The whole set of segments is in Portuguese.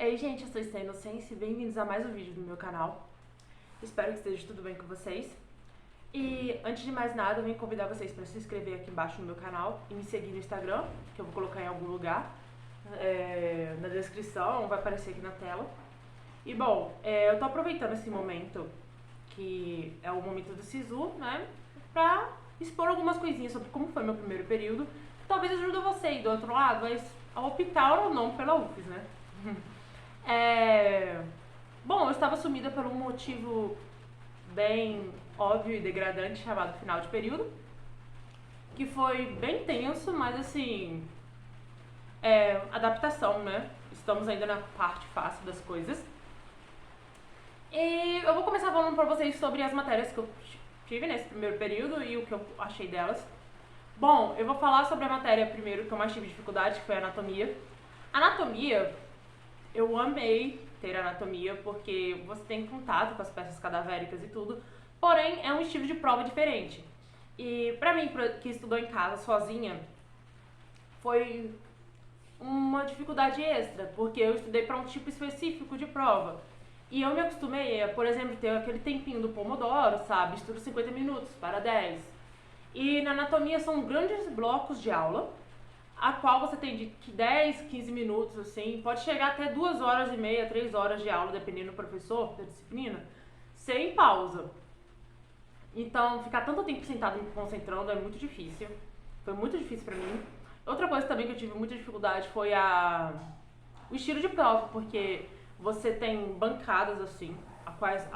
Ei gente, eu sou Stay Inocência e bem-vindos a mais um vídeo do meu canal. Espero que esteja tudo bem com vocês. E antes de mais nada, eu vim convidar vocês para se inscrever aqui embaixo no meu canal e me seguir no Instagram, que eu vou colocar em algum lugar, na descrição, vai aparecer aqui na tela. E bom, eu tô aproveitando esse momento, que é o momento do SISU, né, pra expor algumas coisinhas sobre como foi meu primeiro período. Talvez ajude você aí do outro lado, mas a optar ou não pela UFES, né? Bom, eu estava sumida por um motivo bem óbvio e degradante chamado final de período, que foi bem tenso, mas assim, adaptação, né? Estamos ainda na parte fácil das coisas. E eu vou começar falando pra vocês sobre as matérias que eu tive nesse primeiro período e o que eu achei delas. Bom, eu vou falar sobre a matéria primeiro que eu mais tive dificuldade, que foi a anatomia. Anatomia, eu amei ter anatomia, porque você tem contato com as peças cadavéricas e tudo, porém é um estilo de prova diferente. E pra mim, que estudou em casa sozinha, foi uma dificuldade extra, porque eu estudei para um tipo específico de prova. E eu me acostumei a, por exemplo, ter aquele tempinho do Pomodoro, sabe? Estudo 50 minutos para 10. E na anatomia são grandes blocos de aula, a qual você tem de 10, 15 minutos, assim, pode chegar até 2 horas e meia, 3 horas de aula, dependendo do professor, da disciplina, sem pausa. Então, ficar tanto tempo sentado me concentrando é muito difícil. Foi muito difícil pra mim. Outra coisa também que eu tive muita dificuldade foi o estilo de prova, porque você tem bancadas, assim,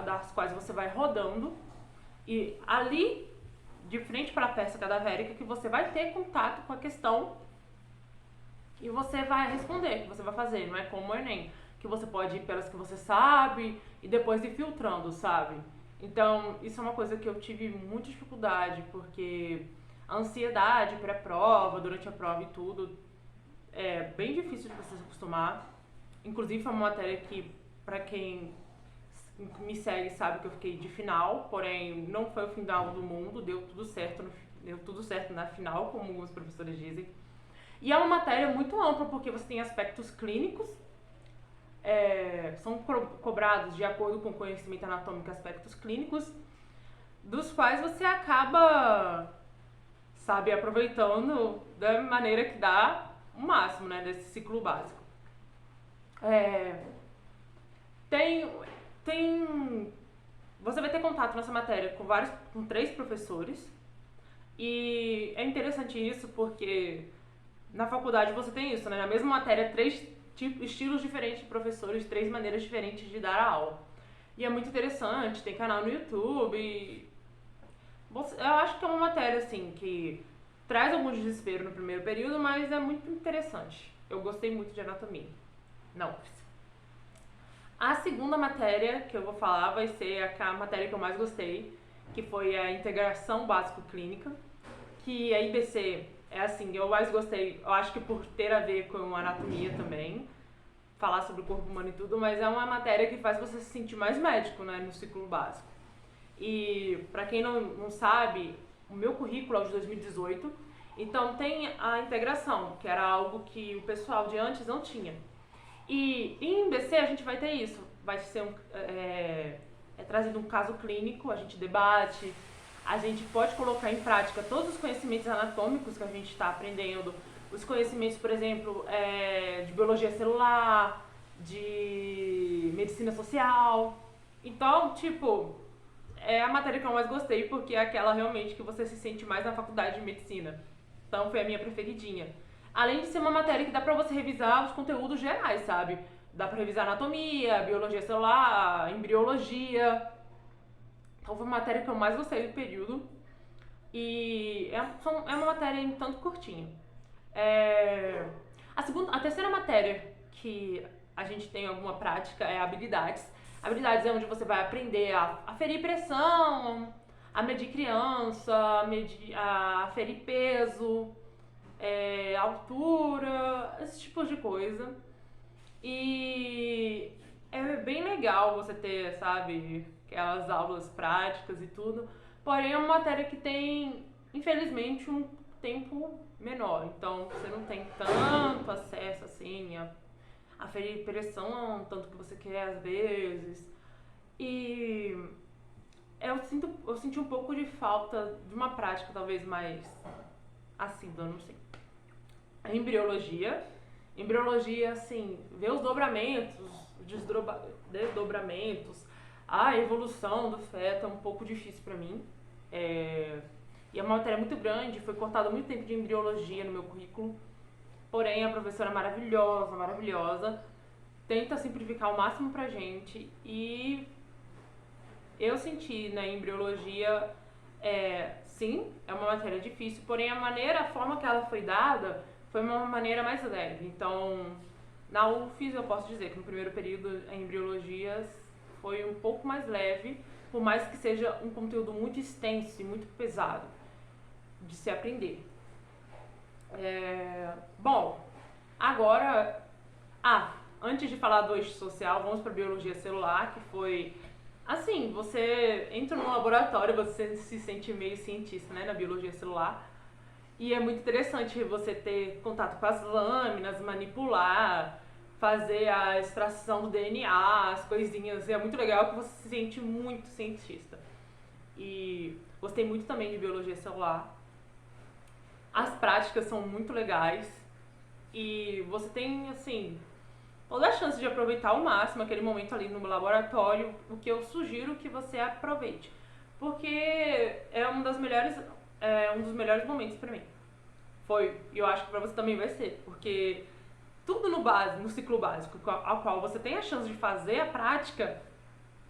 das quais você vai rodando, e ali, de frente para a peça cadavérica, que você vai ter contato com a questão e você vai responder, que você vai fazer, não é como o Enem, que você pode ir pelas que você sabe e depois ir filtrando, sabe? Então, isso é uma coisa que eu tive muita dificuldade, porque a ansiedade pré-prova, durante a prova e tudo, é bem difícil de você se acostumar. Inclusive, foi uma matéria que, pra quem me segue, sabe que eu fiquei de final, porém, não foi o final do mundo, deu tudo certo na final, como os professores dizem. E é uma matéria muito ampla, porque você tem aspectos clínicos, são cobrados de acordo com o conhecimento anatômico aspectos clínicos, dos quais você acaba, sabe, aproveitando da maneira que dá o máximo, né, desse ciclo básico. Você vai ter contato nessa matéria com 3 professores, e é interessante isso porque na faculdade você tem isso, né? Na mesma matéria, 3 estilos diferentes de professores, 3 maneiras diferentes de dar a aula. E é muito interessante, tem canal no YouTube. Eu acho que é uma matéria, assim, que traz algum desespero no primeiro período, mas é muito interessante. Eu gostei muito de anatomia. Não. A segunda matéria que eu vou falar vai ser a matéria que eu mais gostei, que foi a integração básico-clínica, que a IBC é assim, eu mais gostei, eu acho que por ter a ver com anatomia também, falar sobre o corpo humano e tudo, mas é uma matéria que faz você se sentir mais médico, né, no ciclo básico. E pra quem não sabe, o meu currículo é de 2018, então tem a integração, que era algo que o pessoal de antes não tinha. E em IBC a gente vai ter isso, vai ser trazido um caso clínico, a gente debate, a gente pode colocar em prática todos os conhecimentos anatômicos que a gente está aprendendo, os conhecimentos, por exemplo, de biologia celular, de medicina social. Então, tipo, é a matéria que eu mais gostei, porque é aquela realmente que você se sente mais na faculdade de medicina. Então foi a minha preferidinha. Além de ser uma matéria que dá pra você revisar os conteúdos gerais, sabe? Dá pra revisar anatomia, biologia celular, embriologia. Então foi uma matéria que eu mais gostei do período. E é uma matéria um tanto curtinha. A terceira matéria que a gente tem alguma prática é habilidades. Habilidades é onde você vai aprender a ferir pressão, a medir criança, a ferir peso, altura, esses tipos de coisa. E é bem legal você ter, sabe, aquelas aulas práticas e tudo. Porém, é uma matéria que tem, infelizmente, um tempo menor. Então, você não tem tanto acesso, assim, aferir pressão, tanto que você quer às vezes. E eu senti um pouco de falta de uma prática talvez mais assídua, não sei. A embriologia, assim, ver os dobramentos, desdobramentos, a evolução do feto é um pouco difícil pra mim. E é uma matéria muito grande, foi cortado muito tempo de embriologia no meu currículo. Porém, a professora é maravilhosa, maravilhosa, tenta simplificar ao máximo pra gente. E eu senti na embriologia, sim, é uma matéria difícil, porém a forma que ela foi dada foi uma maneira mais leve. Então, na UFES eu posso dizer que no primeiro período a embriologia foi um pouco mais leve, por mais que seja um conteúdo muito extenso e muito pesado de se aprender. Bom, agora, antes de falar do eixo social, vamos para biologia celular, que foi assim, você entra no laboratório, você se sente meio cientista, né, na biologia celular. E é muito interessante você ter contato com as lâminas, manipular, fazer a extração do DNA, as coisinhas. É muito legal que você se sente muito cientista. E gostei muito também de biologia celular. As práticas são muito legais. E você tem, assim, toda a chance de aproveitar ao máximo aquele momento ali no laboratório, o que eu sugiro que você aproveite. Porque é um dos melhores momentos pra mim. E eu acho que pra você também vai ser, porque tudo no ciclo básico, ao qual você tem a chance de fazer a prática,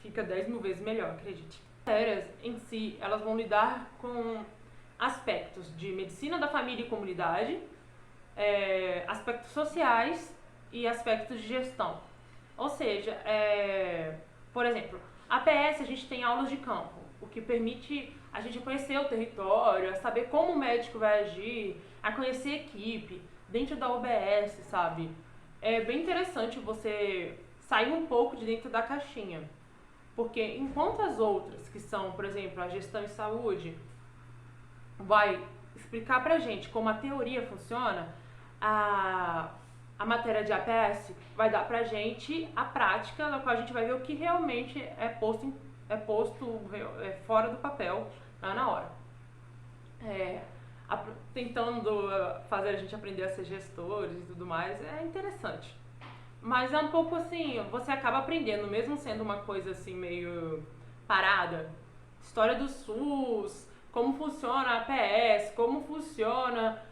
fica 10 mil vezes melhor, acredite. As matérias em si, elas vão lidar com aspectos de medicina da família e comunidade, aspectos sociais e aspectos de gestão. Ou seja, por exemplo, APS a gente tem aulas de campo, o que permite a gente conhecer o território, a saber como o médico vai agir, a conhecer a equipe dentro da UBS, sabe? É bem interessante você sair um pouco de dentro da caixinha, porque enquanto as outras, que são, por exemplo, a gestão em saúde, vai explicar pra gente como a teoria funciona, a matéria de APS vai dar pra gente a prática, na qual a gente vai ver o que realmente é posto fora do papel na hora. Tentando fazer a gente aprender a ser gestores e tudo mais, é interessante. Mas é um pouco assim, você acaba aprendendo, mesmo sendo uma coisa assim meio parada. História do SUS, como funciona a APS, como funciona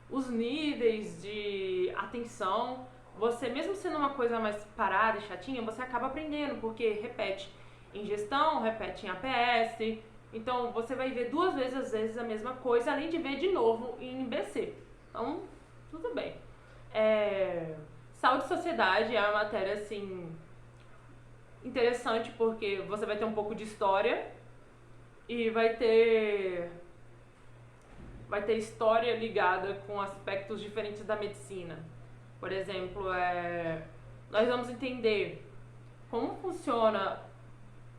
os níveis de atenção. Você, mesmo sendo uma coisa mais parada e chatinha, você acaba aprendendo, porque repete em gestão, repete em APS. Então, você vai ver 2 vezes, às vezes, a mesma coisa, além de ver de novo em BC. Então, tudo bem. Saúde e sociedade é uma matéria, assim, interessante, porque você vai ter um pouco de história e vai ter história ligada com aspectos diferentes da medicina. Por exemplo, nós vamos entender como funciona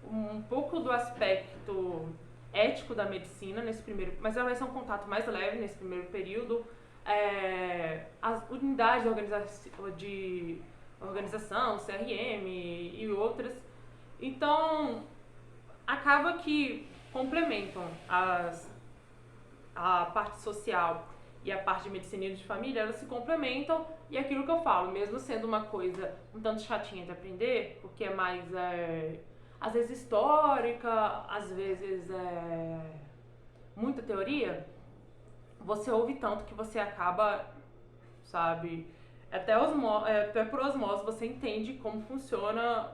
um pouco do aspecto ético da medicina nesse primeiro, mas ela vai ser um contato mais leve nesse primeiro período. As unidades de organização, CRM e outras. Então, acaba que complementam a parte social e a parte de medicina de família, elas se complementam, e é aquilo que eu falo, mesmo sendo uma coisa um tanto chatinha de aprender, porque é mais, às vezes histórica, às vezes muita teoria, você ouve tanto que você acaba, sabe, até por osmose você entende como funciona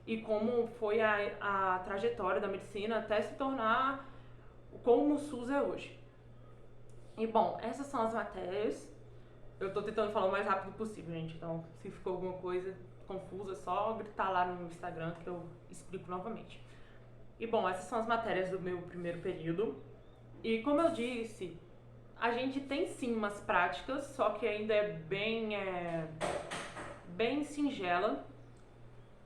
e como foi a trajetória da medicina até se tornar como o SUS é hoje. E bom, essas são as matérias. Eu tô tentando falar o mais rápido possível, gente. Então, se ficou alguma coisa confusa, é só gritar lá no Instagram que eu explico novamente. E bom, essas são as matérias do meu primeiro período. E como eu disse, a gente tem sim umas práticas, só que ainda é bem singela.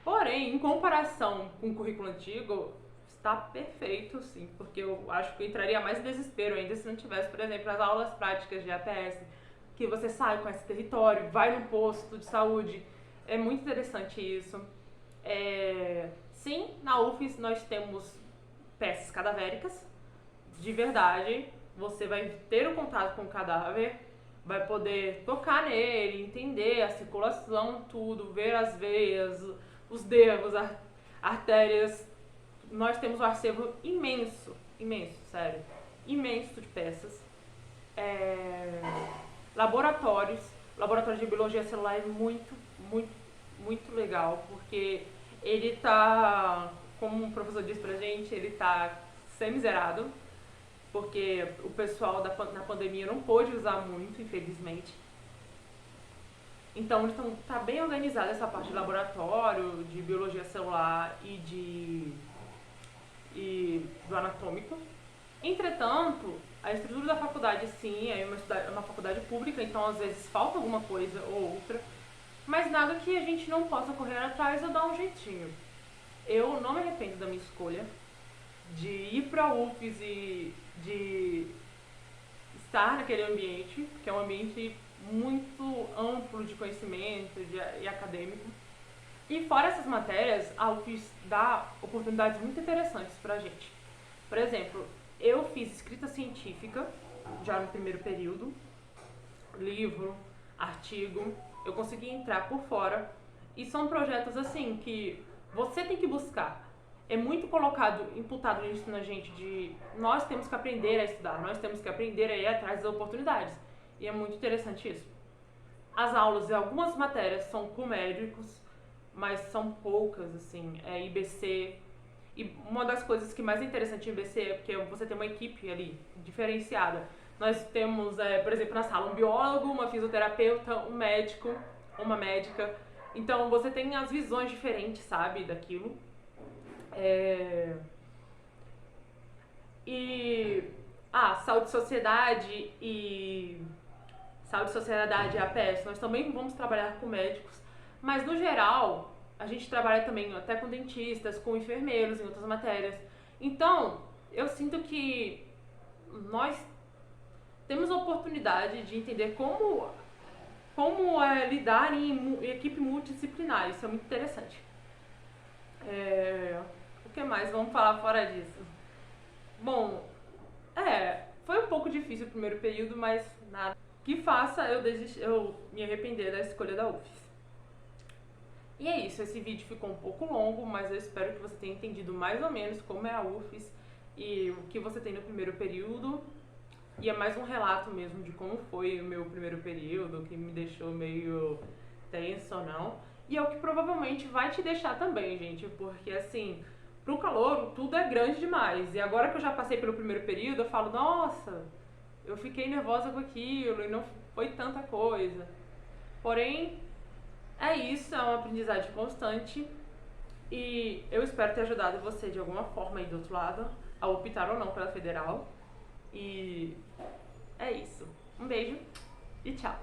Porém, em comparação com o currículo antigo, está perfeito, sim, porque eu acho que eu entraria mais em desespero ainda se não tivesse, por exemplo, as aulas práticas de APS, que você sai com esse território, vai no posto de saúde. É muito interessante isso. Sim, na UFES nós temos peças cadavéricas, de verdade. Você vai ter o contato com o cadáver, vai poder tocar nele, entender a circulação, tudo, ver as veias, os nervos, artérias. Nós temos um acervo imenso, sério, imenso de peças. Laboratório de biologia celular é muito legal, porque ele tá, como o professor disse pra gente, ele tá semi-zerado, porque o pessoal na pandemia não pôde usar muito, infelizmente. Então tá bem organizada essa parte de laboratório, de biologia celular e do anatômico. Entretanto, a estrutura da faculdade, sim, é uma faculdade pública, então às vezes falta alguma coisa ou outra, mas nada que a gente não possa correr atrás ou dar um jeitinho. Eu não me arrependo da minha escolha de ir para a UFES e de estar naquele ambiente, que é um ambiente muito amplo de conhecimento e acadêmico. E fora essas matérias, a UFES dá oportunidades muito interessantes pra gente. Por exemplo, eu fiz escrita científica já no primeiro período, livro, artigo, eu consegui entrar por fora, e são projetos assim que você tem que buscar. É muito imputado isso na gente de nós temos que aprender a estudar, nós temos que aprender a ir atrás das oportunidades. E é muito interessante isso. As aulas e algumas matérias são com médicos, mas são poucas, assim, IBC. E uma das coisas que mais é interessante em IBC é porque você tem uma equipe ali, diferenciada. Nós temos, por exemplo, na sala um biólogo, uma fisioterapeuta, um médico, uma médica. Então você tem as visões diferentes, sabe, daquilo. Saúde e sociedade APS, nós também vamos trabalhar com médicos, mas no geral a gente trabalha também até com dentistas, com enfermeiros em outras matérias. Então eu sinto que nós temos a oportunidade de entender como lidar em equipe multidisciplinar. Isso é muito interessante. O que mais? Vamos falar fora disso. Bom, foi um pouco difícil o primeiro período, mas nada que faça eu me arrepender da escolha da UFES. E é isso, esse vídeo ficou um pouco longo, mas eu espero que você tenha entendido mais ou menos como é a UFES e o que você tem no primeiro período. E é mais um relato mesmo de como foi o meu primeiro período, que me deixou meio tenso ou não. E é o que provavelmente vai te deixar também, gente, porque assim, pro calouro tudo é grande demais. E agora que eu já passei pelo primeiro período, eu falo, nossa, eu fiquei nervosa com aquilo e não foi tanta coisa. Porém, é isso, é uma aprendizagem constante. E eu espero ter ajudado você de alguma forma aí do outro lado, a optar ou não pela federal. E é isso. Um beijo e tchau!